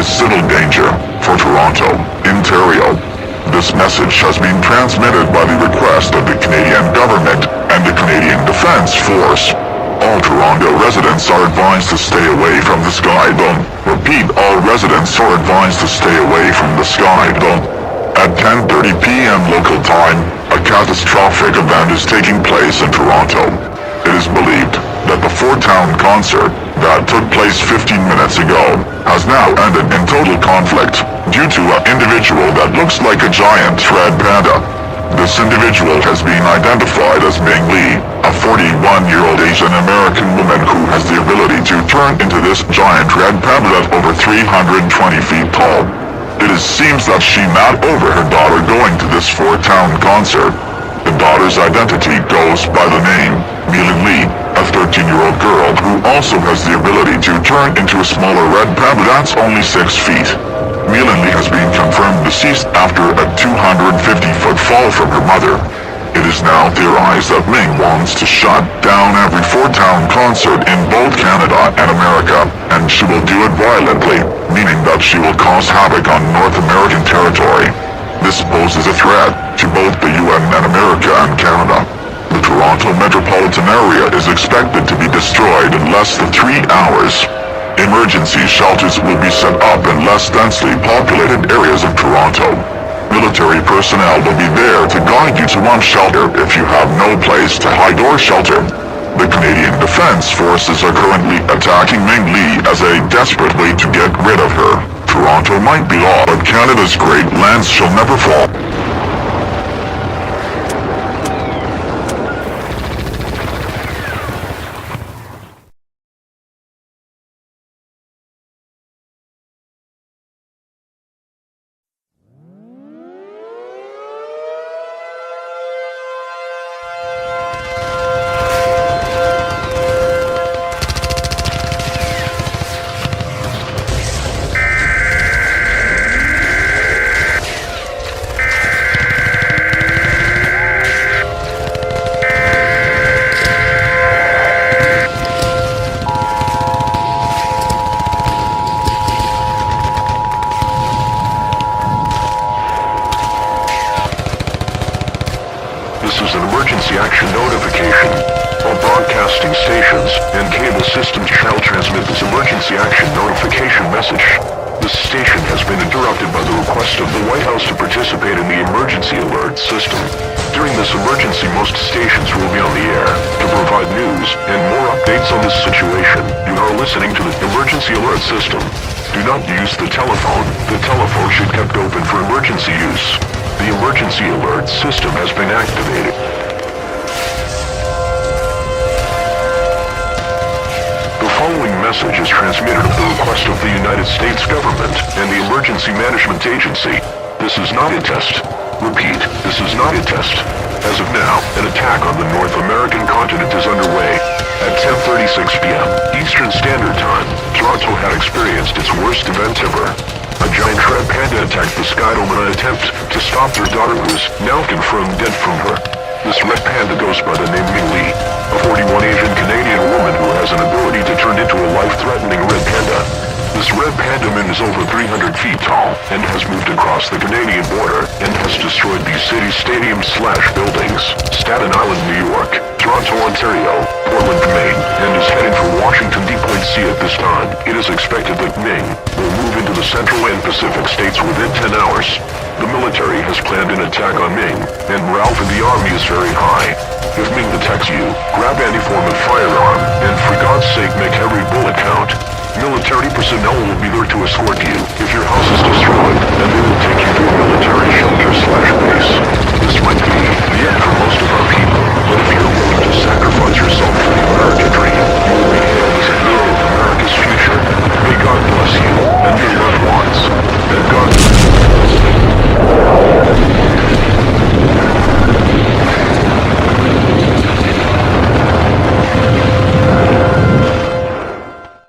civil danger for Toronto, Ontario. This message has been transmitted by the request of the Canadian government and the Canadian Defence Force. All Toronto residents are advised to stay away from the Sky Dome. Repeat, all residents are advised to stay away from the Sky Dome. At 10:30 p.m. local time, a catastrophic event is taking place in Toronto. It is believed that the four-town concert that took place 15 minutes ago has now ended in total conflict due to an individual that looks like a giant red panda. This individual has been identified as Ming Lee, a 41-year-old Asian American woman who has the ability to turn into this giant red panda that's over 320 feet tall. It seems that she met over her daughter going to this four-town concert. The daughter's identity goes by the name Ming Lee, a 13-year-old girl who also has the ability to turn into a smaller red panda that's only 6 feet. Ming Lee has been confirmed deceased after a 250-foot fall from her mother. It is now theorized that Ming wants to shut down every four-town concert in both Canada and America, and she will do it violently, meaning that she will cause havoc on North American territory. This poses a threat to both the UN and America and Canada. The Toronto metropolitan area is expected to be destroyed in less than 3 hours. Emergency shelters will be set up in less densely populated areas of Toronto. Military personnel will be there to guide you to one shelter if you have no place to hide or shelter. The Canadian Defence Forces are currently attacking Ming Lee as a desperate way to get rid of her. Toronto might be lost, but Canada's great lands shall never fall. This is an emergency action notification. All broadcasting stations and cable systems shall transmit this emergency action notification message. This station has been interrupted by the request of the White House to participate in the emergency alert system. During this emergency, most stations will be on the air to provide news and more updates on this situation. You are listening to the emergency alert system. Do not use the telephone. The telephone should be kept open for emergency use. The emergency alert system has been activated. The following message is transmitted at the request of the United States government and the Emergency Management Agency. This is not a test. Repeat, this is not a test. As of now, an attack on the North American continent is underway. At 10:36 p.m. Eastern Standard Time, Toronto had experienced its worst event ever. A giant red panda attacked the Sky Dome in an attempt to stop their daughter, who is now confirmed dead from her. This red panda goes by the name Ming Lee, a 41 Asian Canadian woman who has an ability to turn into a life-threatening red panda. This red panda is over 300 feet tall and has moved across the Canadian border and has destroyed these city stadiums/buildings, Staten Island, New York, Toronto, Ontario, Portland, Maine, and is heading for Washington, D.C. at this time. It is expected that Ming will move into the Central and Pacific states within 10 hours. The military has planned an attack on Ming, and morale in the army is very high. If Ming attacks you, grab any form of firearm, and for God's sake make every bullet count. Military personnel will be there to escort you if your house is destroyed, and they will take you to a military shelter/base. This might be the end for most of our people, but if you're